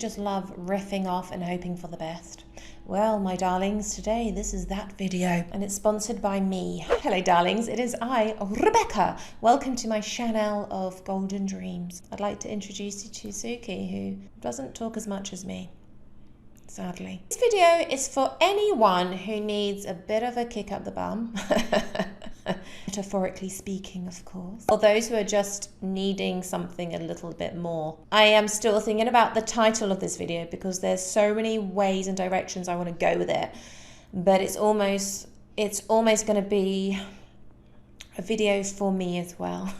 just love riffing off and hoping for the best? Well, my darlings, today this is that video, and it's sponsored by me. Hello, darlings. It is I, Rebecca. Welcome to my channel of golden dreams. I'd like to introduce you to Suki, who doesn't talk as much as me, sadly. This video is for anyone who needs a bit of a kick up the bum. Metaphorically speaking, of course. Or those who are just needing something a little bit more. I am still thinking about the title of this video because there's so many ways and directions I want to go with it. But it's almost going to be a video for me as well.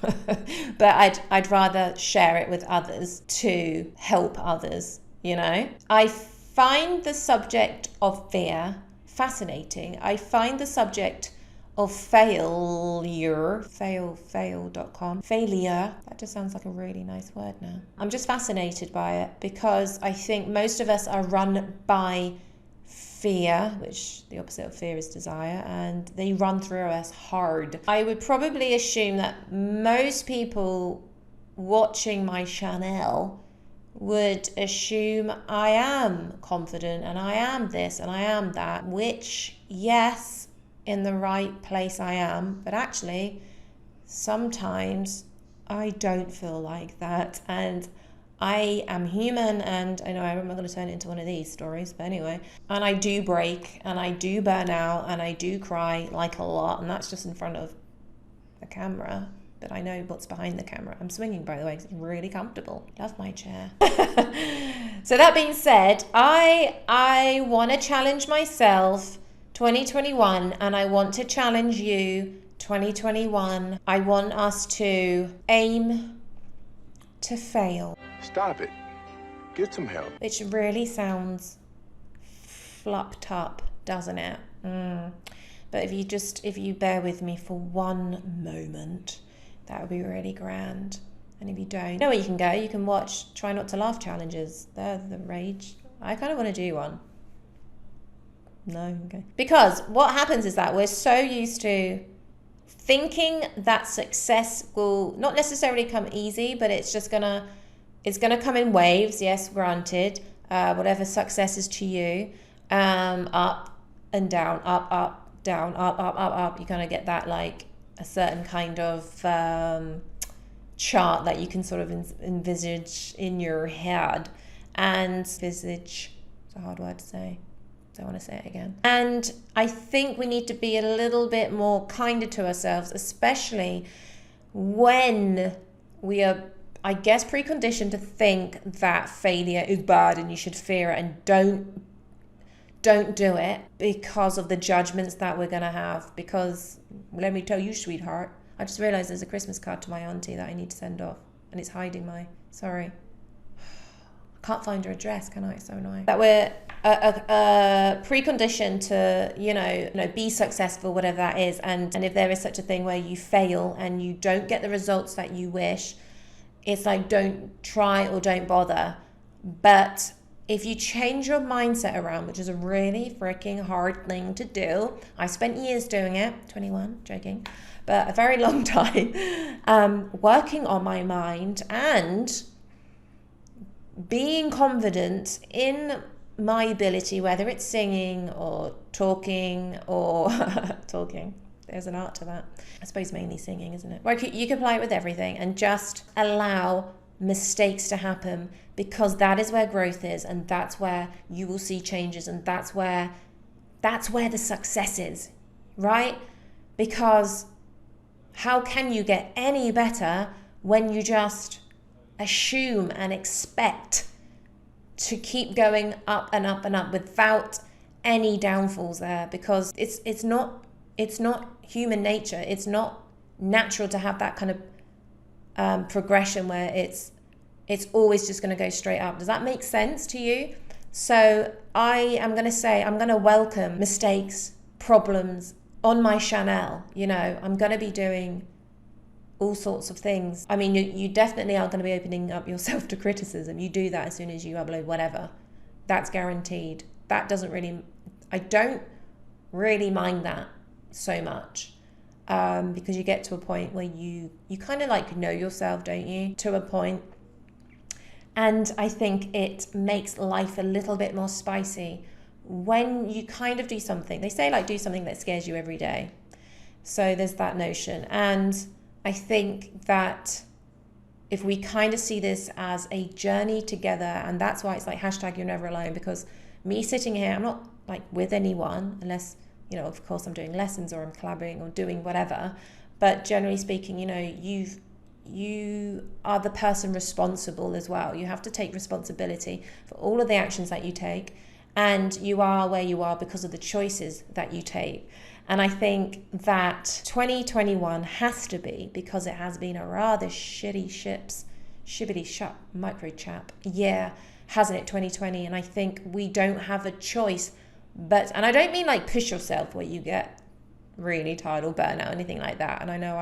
But I'd rather share it with others to help others, you know? I find the subject of fear fascinating. I find the subject of failure, fail.com, failure, that just sounds like a really nice word now. I'm just fascinated by it because I think most of us are run by fear, which the opposite of fear is desire, and they run through us hard. I would probably assume that most people watching my channel would assume I am confident and I am this and I am that, which, yes, in the right place I am, but actually sometimes I don't feel like that, and I am human, and I know I'm not going to turn it into one of these stories, but anyway, and I do break and I do burn out and I do cry like a lot, and that's just in front of a camera, but I know what's behind the camera. I'm swinging, by the way, because it's really comfortable. Love my chair. So that being said, I want to challenge myself 2021, and I want to challenge you 2021. I want us to aim to fail. Stop it. Get some help. Which really sounds flupped up, doesn't it? But if you bear with me for one moment, that would be really grand. And if you don't, you know where you can go. You can watch Try Not to Laugh challenges. They're the rage. I kind of want to do one. No, okay. Because what happens is that we're so used to thinking that success will not necessarily come easy, but it's gonna come in waves. Yes, granted. Whatever success is to you, up and down, up, down, up. You kind of get that, like a certain kind of chart that you can sort of envisage in your head. And visage, it's a hard word to say. Don't want to say it again. And I think we need to be a little bit more kinder to ourselves, especially when we are, I guess, preconditioned to think that failure is bad and you should fear it, and don't do it because of the judgments that we're going to have. Because let me tell you, sweetheart, I just realized there's a Christmas card to my auntie that I need to send off, and it's hiding my, sorry. Can't find her address, can I? It's so annoying. That we're preconditioned to, you know, be successful, whatever that is. And if there is such a thing where you fail and you don't get the results that you wish, it's like, don't try or don't bother. But if you change your mindset around, which is a really freaking hard thing to do, I spent years doing it, 21, joking, but a very long time, working on my mind and being confident in my ability, whether it's singing or talking or talking. There's an art to that. I suppose mainly singing, isn't it? Where you can apply it with everything and just allow mistakes to happen, because that is where growth is, and that's where you will see changes, and that's where the success is, right? Because how can you get any better when you just assume and expect to keep going up and up and up without any downfalls there? Because it's not human nature. It's not natural to have that kind of progression where it's always just going to go straight up. Does that make sense to you? So I am going to say, I'm going to welcome mistakes, problems on my channel. You know, I'm going to be doing all sorts of things. I mean, you definitely are going to be opening up yourself to criticism. You do that as soon as you upload whatever. That's guaranteed. That doesn't really, I don't really mind that so much, because you get to a point where you kind of like know yourself, don't you? To a point. And I think it makes life a little bit more spicy when you kind of do something. They say like do something that scares you every day. So there's that notion. And I think that if we kind of see this as a journey together, and that's why it's like hashtag you're never alone, because me sitting here, I'm not like with anyone unless, you know, of course I'm doing lessons or I'm collaborating or doing whatever. But generally speaking, you know, you are the person responsible as well. You have to take responsibility for all of the actions that you take, and you are where you are because of the choices that you take. And I think that 2021 has to be, because it has been a rather shibbity shut micro chap year, hasn't it, 2020? And I think we don't have a choice but, and I don't mean like push yourself where you get really tired or burnout or anything like that. And I know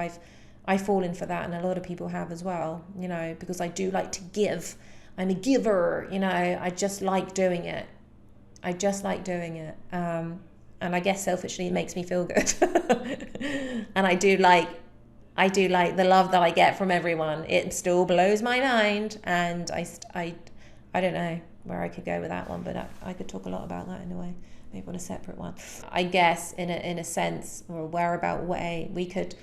I've fallen for that, and a lot of people have as well, you know, because I do like to give. I'm a giver, you know. I just like doing it. And I guess selfishly it makes me feel good. And I do like the love that I get from everyone. It still blows my mind, and I don't know where I could go with that one, but I could talk a lot about that in a way, maybe on a separate one. I guess in a sense, or a whereabout way, we could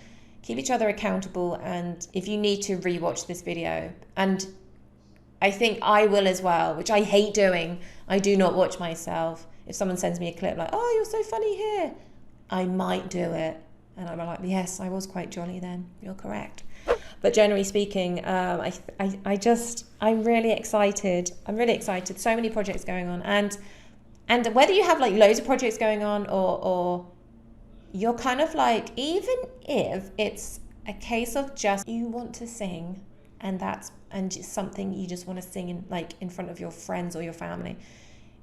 keep each other accountable. And if you need to rewatch this video, and I think I will as well, which I hate doing, I do not watch myself. If someone sends me a clip like, oh, you're so funny here, I might do it. And I'm like, yes, I was quite jolly then. You're correct. But generally speaking, I'm really excited. I'm really excited. So many projects going on. And whether you have like loads of projects going on, or you're kind of like, even if it's a case of just you want to sing, and it's something you just want to sing in front of your friends or your family,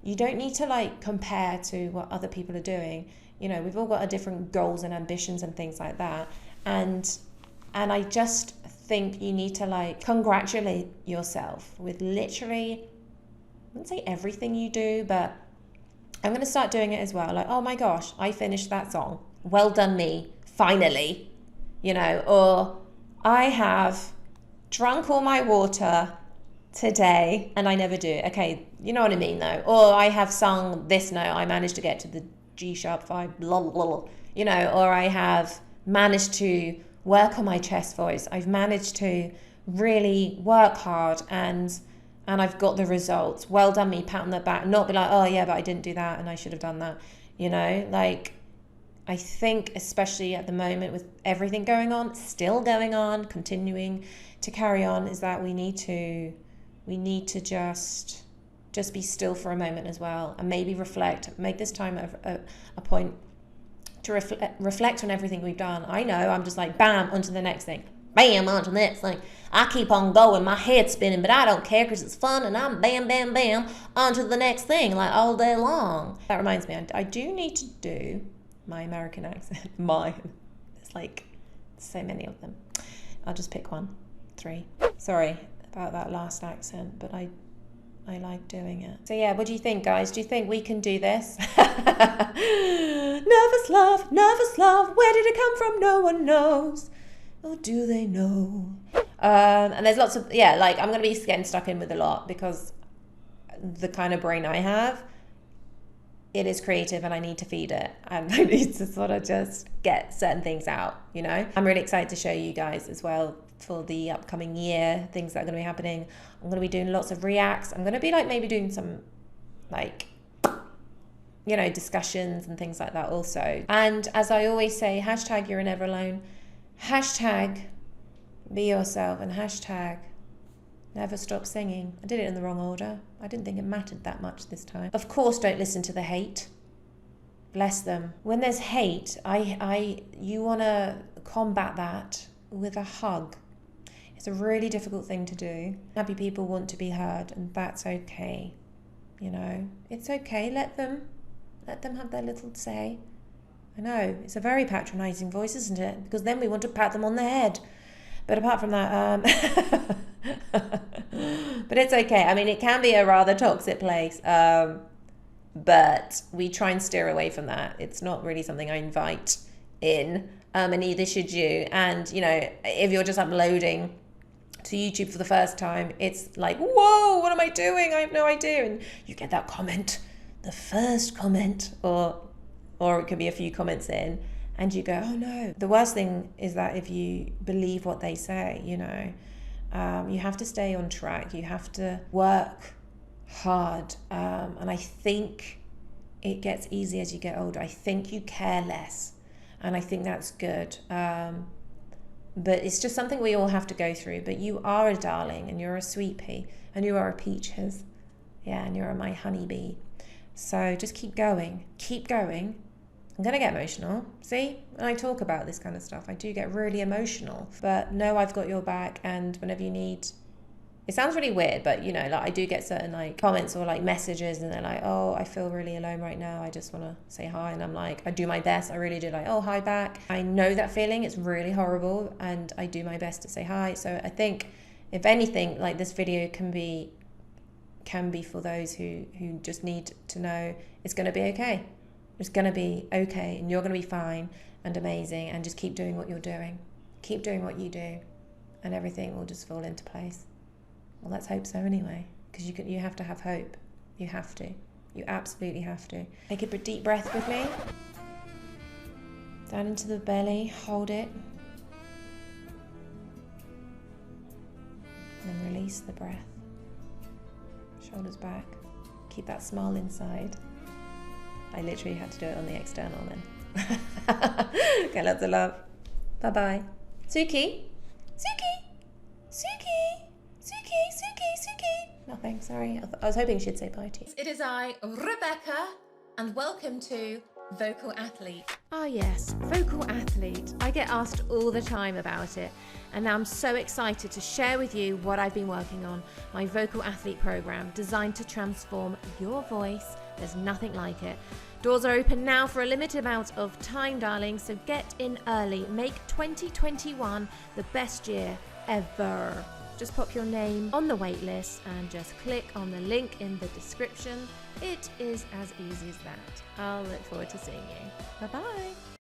you don't need to like compare to what other people are doing. You know, we've all got our different goals and ambitions and things like that. And I just think you need to like congratulate yourself with literally, I wouldn't say everything you do, but I'm going to start doing it as well. Like, oh my gosh, I finished that song. Well done me, finally. You know, or I have drunk all my water today, and I never do. Okay, you know what I mean though. Or I have sung this note, I managed to get to the G#5, blah, blah, blah, you know, or I have managed to work on my chest voice. I've managed to really work hard, and I've got the results. Well done me, pat on the back, not be like, oh yeah, but I didn't do that and I should have done that. You know, like, I think especially at the moment with everything going on, still going on, continuing to carry on, is that we need to just be still for a moment as well, and maybe reflect, make this time a point to reflect on everything we've done. I know I'm just like, bam, onto the next thing, bam, onto the next thing. I keep on going, my head's spinning, but I don't care because it's fun, and I'm bam, bam, bam, onto the next thing, like all day long. That reminds me, I do need to do my American accent. There's like so many of them. I'll just pick 3. Sorry about that last accent, but I like doing it. So yeah, what do you think, guys? Do you think we can do this? Nervous love, where did it come from? No one knows. Or do they know? And there's lots of, yeah, like I'm going to be getting stuck in with a lot, because the kind of brain I have, it is creative, and I need to feed it, and I need to sort of just get certain things out, you know? I'm really excited to show you guys as well for the upcoming year, things that are going to be happening. I'm going to be doing lots of reacts. I'm going to be like maybe doing some like, you know, discussions and things like that also. And as I always say, hashtag you're never alone, hashtag be yourself, and hashtag never stop singing. I did it in the wrong order. I didn't think it mattered that much this time. Of course, don't listen to the hate. Bless them. When there's hate, you want to combat that with a hug. It's a really difficult thing to do. Happy people want to be heard, and that's okay. You know, it's okay. Let them have their little say. I know, it's a very patronizing voice, isn't it? Because then we want to pat them on the head. But apart from that, but it's okay. I mean, it can be a rather toxic place, but we try and steer away from that. It's not really something I invite in, and neither should you. And, you know, if you're just uploading to YouTube for the first time, it's like, whoa, what am I doing? I have no idea. And you get that comment, the first comment, or it could be a few comments in, and you go, oh no. The worst thing is that if you believe what they say, you know, you have to stay on track. You have to work hard. And I think it gets easier as you get older. I think you care less. And I think that's good. But it's just something we all have to go through. But you are a darling, and you're a sweet pea, and you are a peaches. Yeah, and you're my honeybee. So just keep going. Keep going. I'm going to get emotional. See? When I talk about this kind of stuff, I do get really emotional. But know I've got your back, and whenever you need... It sounds really weird, but you know, like I do get certain like comments or like messages, and they're like, oh, I feel really alone right now. I just want to say hi. And I'm like, I do my best. I really do, like, oh, hi back. I know that feeling. It's really horrible, and I do my best to say hi. So I think if anything, like this video can be for those who just need to know it's going to be okay. It's going to be okay, and you're going to be fine and amazing, and just keep doing what you're doing. Keep doing what you do, and everything will just fall into place. Well, let's hope so anyway, because you have to have hope. You have to. You absolutely have to. Take a deep breath with me. Down into the belly, hold it. And then release the breath. Shoulders back. Keep that smile inside. I literally had to do it on the external then. Okay, lots of love. Bye-bye. Suki. Suki. Suki. Suki, Suki, Suki. Nothing, sorry. I was hoping she'd say bye to you. It is I, Rebecca, and welcome to Vocal Athlete. Ah yes, Vocal Athlete. I get asked all the time about it, and now I'm so excited to share with you what I've been working on, my Vocal Athlete program designed to transform your voice. There's nothing like it. Doors are open now for a limited amount of time, darling, so get in early. Make 2021 the best year ever. Just pop your name on the wait list and just click on the link in the description. It is as easy as that. I'll look forward to seeing you. Bye-bye.